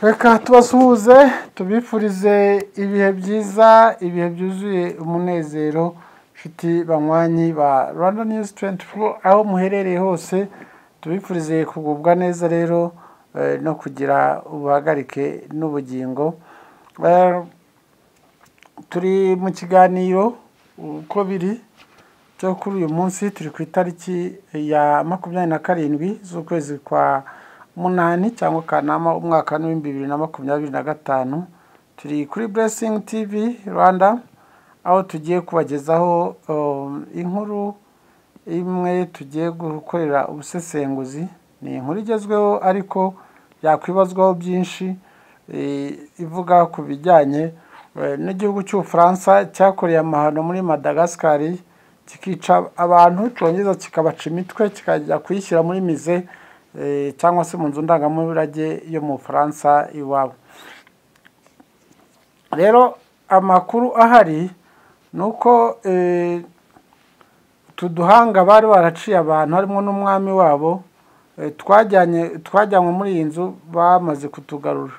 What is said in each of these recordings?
reka tubasuhuze tubifurize ibihe byiza, ibihe byuzuye umunezero, nshuti banywanyi ba Rwanda News 24 aho muherereye hose. Tubifurize kugubwa neza rero no kugira ubuhagarike n'ubugingo. Turi mu kiganiro uko biri cyo kuri uyu munsi, turi ku itariki ya 27 z'ukwezi kwa munani cyangwa Kanama umwaka wa 2025. Turi kuri Blessing TV Rwanda aho tugiye kubagezaho inkuru imwe tugiye gukorera ubusesenguzi. Ni inkuru igezweho ariko yakwibazwaho byinshi, ivuga ku bijyanye n'igihugu cy'Ubufaransa cyakoreye amahano muri Madagascar kikica abantu, cyongeza kikabaca imitwe kikajya kuyishyira muri mize cyangwa se mu nzu ndangamurage yo mu Bufaransa iwabo. Rero amakuru ahari nuko tuduhanga bari baraciye abantu harimo n'umwami wabo, twajyanywe muri iyi nzu bamaze kutugarura.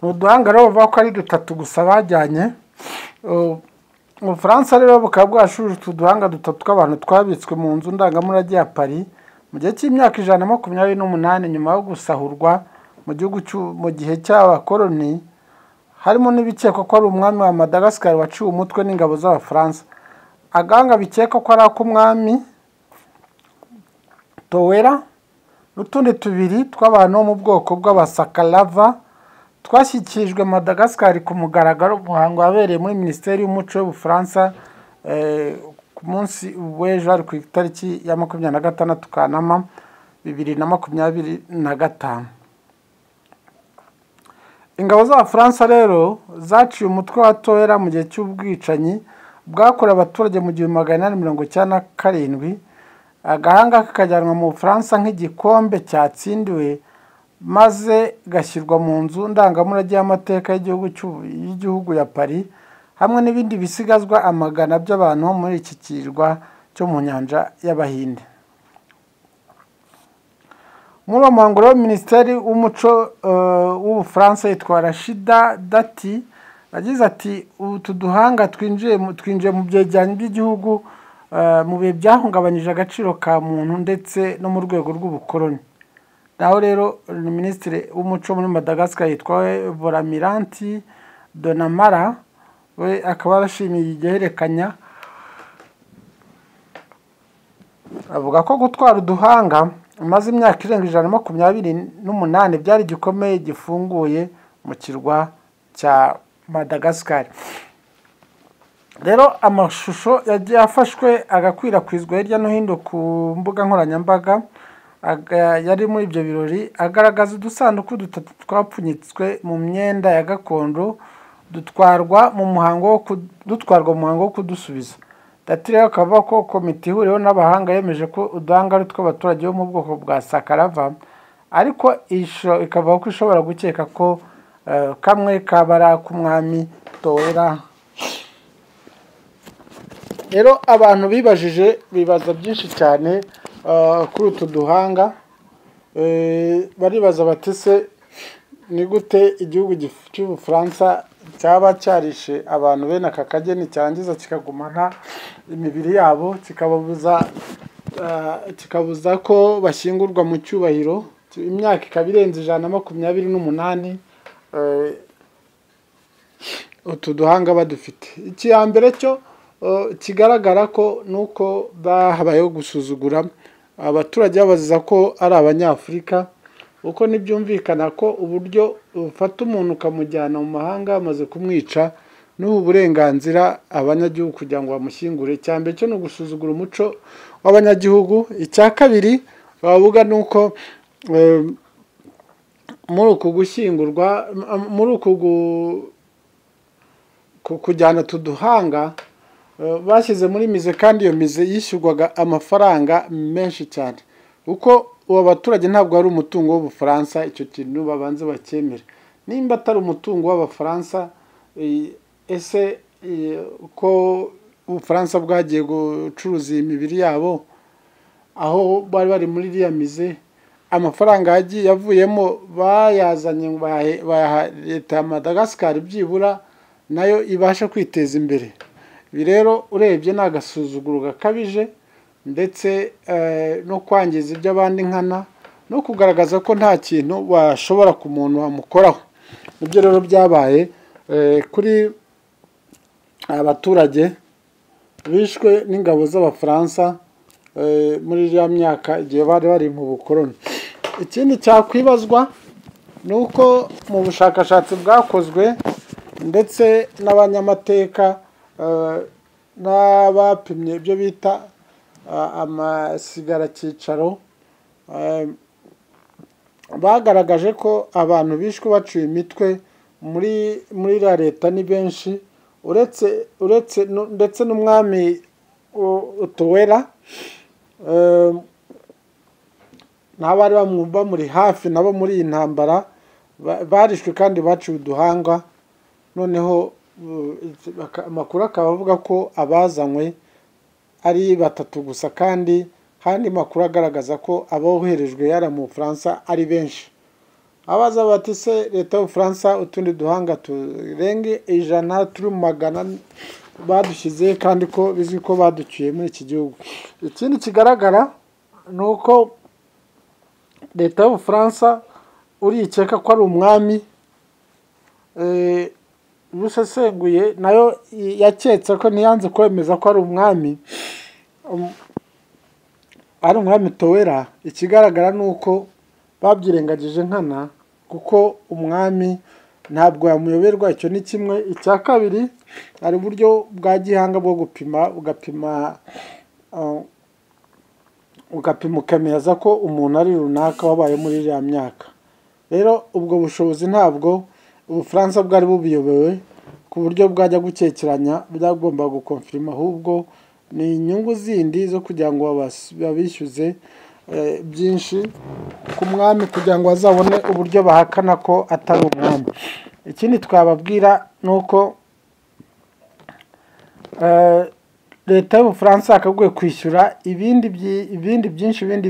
Uduhanga rero bavuga ko ari dutatu gusa bajyanye. Ubufaransa rero bukaba bwashuje utuduhanga dutatu tw'abantu twabitswe mu nzu ndangamurage ya Paris mu gihe cy'imyaka 128 nyuma yo gusahurwa mu gihe cy'abakoloni, harimo n'ibikekwa ko ari umwami wa Madagascar waciwe umutwe n'ingabo z'Abafaransa. Agahanga bikeka ko ari ak'umwami Towera n'utundi tubiri tw'abantu bo mu bwoko bw'abasakalava twashyikirijwe Madagascar ku mugaragaro. Umuhango wabereye muri Minisiteri y'Umuco y'Ubufaransa ku munsi w'ejo ari ku itariki ya 26 Kanama 2025. Ingabo z'Abafaransa rero zaciye umutwe wa Towera mu gihe cy'ubwicanyi bwakorewe abaturage mu 1897. Agahanga kakajyanwa mu Bufaransa nk'igikombe cyatsindiwe maze gashyirwa mu nzu ndangamurage y'amateka y'igihugu ya Paris hamwe n'ibindi bisigazwa amagana by'abantu muri iki kirwa cyo mu nyanja y'Abahinde. Muri umuhango wa Minisiteri w'Umuco w'Ubufaransa yitwa Rachida Dati yagize ati utu duhanga twinjiye mu byegeranyo by'igihugu mu bihe byahungabanyije agaciro ka muntu ndetse no mu rwego rw'ubukoloni. Naho rero ni Minisitiri w'Umuco muri Madagascar yitwa Volamiranti Donamara, we akaba arashimiye igiherekanya, avuga ko gutwara uduhanga umaze imyaka irenga 128 byari gikomeye gifunguye mu kirwa cya Madagascar. Rero amashusho yagiye afashwe agakwirakwizwa hirya no hino ku mbuga nkoranyambaga yari muri ibyo birori, agaragaza udusanduku dutatu twapfunyitswe mu myenda ya gakondo dutwarwa mu muhango wo kudusubiza. Dati rero akavuga ko komite ihuriweho n'abahanga yemeje ko uduhanga ari tw'abaturage bo mu bwoko bwa Sakalava, ariko ikavuga ko ishobora gukeka ko kamwe kabara k'umwami Towera. Rero abantu bibajije bibaza byinshi cyane kuri utu duhanga. Baribaza bati se ni gute igihugu cy'Ubufaransa cyaba cyarishe abantu bene aka kageni cyangiza kikagumana imibiri yabo kikabuza ko bashyingurwa mu cyubahiro, imyaka ikaba irenze 128 utu duhanga badufite. Ikiyambere cyo kigaragara ko nuko bahabayeho gusuzugura abaturage babaziza ko ari Abanyafurika, uko nibyumvikana ko uburyo ufata umuntu ukamujyana mu mahanga amaze kumwica n'ubu burenganzira abanyagihugu kugira ngo bamushyingure. Cyambere cyo no gusuzugura umuco w'abanyagihugu. Icya kabiri bavuga nuko muri uku gushyingurwa, muri uku kujyana tuduhanga bashyize muri mize, kandi iyo mize yishyurwaga amafaranga menshi cyane, uko uwo baturage ntabwo ari umutungo w'Ubufaransa. Icyo kintu babanze bacyemera. Nimba atari umutungo w'Abafaransa, ese ko Ubufaransa bwagiye gucuruza imibiri yabo, aho bari bari muri iriya mize, amafaranga yagiye yavuyemo bayazanye bayaha leta ya Madagascar byibura nayo ibasha kwiteza imbere. Ibi rero urebye ni agasuzuguro gakabije, ndetse no kwangiza iby'abandi nkana, no kugaragaza ko nta kintu bashobora ku muntu bamukoraho. Nibyo rero byabaye kuri abaturage bishwe n'ingabo z'Abafaransa muri iriya myaka igihe bari bari mu bukoroni. Ikindi cyakwibazwa ni uko mu bushakashatsi bwakozwe ndetse n'abanyamateka n'abapimye ibyo bita amasigara cyicaro, bagaragaje ko abantu bishwe baciye imitwe muri iriya leta ni benshi, uretse ndetse n'umwami Towera n'abari bamuri hafi nabo muri iyi ntambara barishwe kandi baciwe uduhanga. Noneho amakuru akaba avuga ko abazanywe ari 3 gusa, kandi handi makuru agaragaza ko aboherejwe yara mu Bufaransa ari benshi. Abaza bati se leta y'Ubufaransa utundi duhanga turenge 100 turi mu magana badushize, kandi ko bizwi ko baduciye muri iki gihugu. Ikindi kigaragara nuko leta y'Ubufaransa urikeka ko ari umwami, busesenguye nayo yaketse ko ntiyanze kwemeza ko ari umwami, ari umwami Towera. Ikigaragara nuko babyirengagije nkana, kuko umwami ntabwo yamuyoberwa. Icyo ni kimwe. Icya kabiri, hari uburyo bwa gihanga bwo gupima, ugapima ukemeza ko umuntu ari runaka wabaye muri iriya myaka. Rero ubwo bushobozi ntabwo Ubufaransa bwari bubiyobewe ku buryo bwajya gukekeranya, byagomba gukonfirima, ahubwo ni inyungu zindi zo kugira ngo babishyuze byinshi ku mwami kugira ngo bazabone uburyo bahakana ko atari umwami. Ikindi twababwira nuko leta y'Ubufaransa akaguye kwishyura ibindi byinshi, ibindi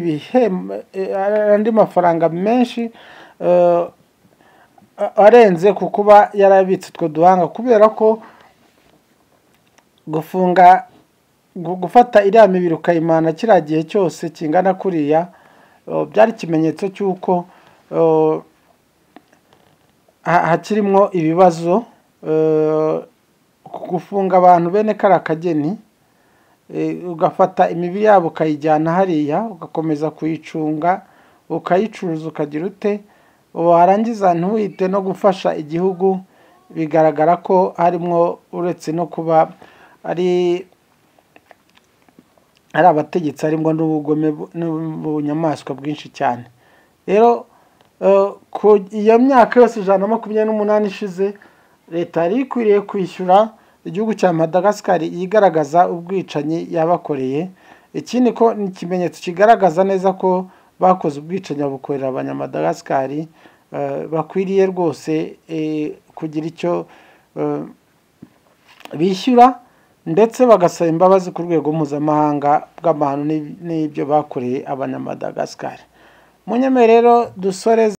andi mafaranga menshi arenze ku kuba yarabitse utwo duhanga, kubera ko gufata iriya mibiri ukayimana kiriya gihe cyose kingana kuriya byari ikimenyetso cy'uko hakirimo ibibazo. Gufunga abantu bene kariya kageni, ugafata imibiri yabo ukayijyana hariya, ugakomeza kuyicunga, ukayicuruza, ukagira ute, warangiza ntuhite no gufasha igihugu. Bigaragara ko harimo, uretse no kuba ari abategetsi, harimo n'ubugome n'ubunyamaswa bwinshi cyane. Rero iyo myaka yose 128 ishize, leta yari ikwiriye kwishyura igihugu cya Madagascar yigaragaza ubwicanyi yabakoreye. Ikindi ko ni ikimenyetso kigaragaza neza ko bakoze ubwicanyi babukorera Abanyamadagascar. Bakwiriye rwose kugira icyo bishyura, ndetse bagasaba imbabazi ku rwego mpuzamahanga bw'amahano n'ibyo bakoreye Abanyamadagascar. Munyeme rero dusoreze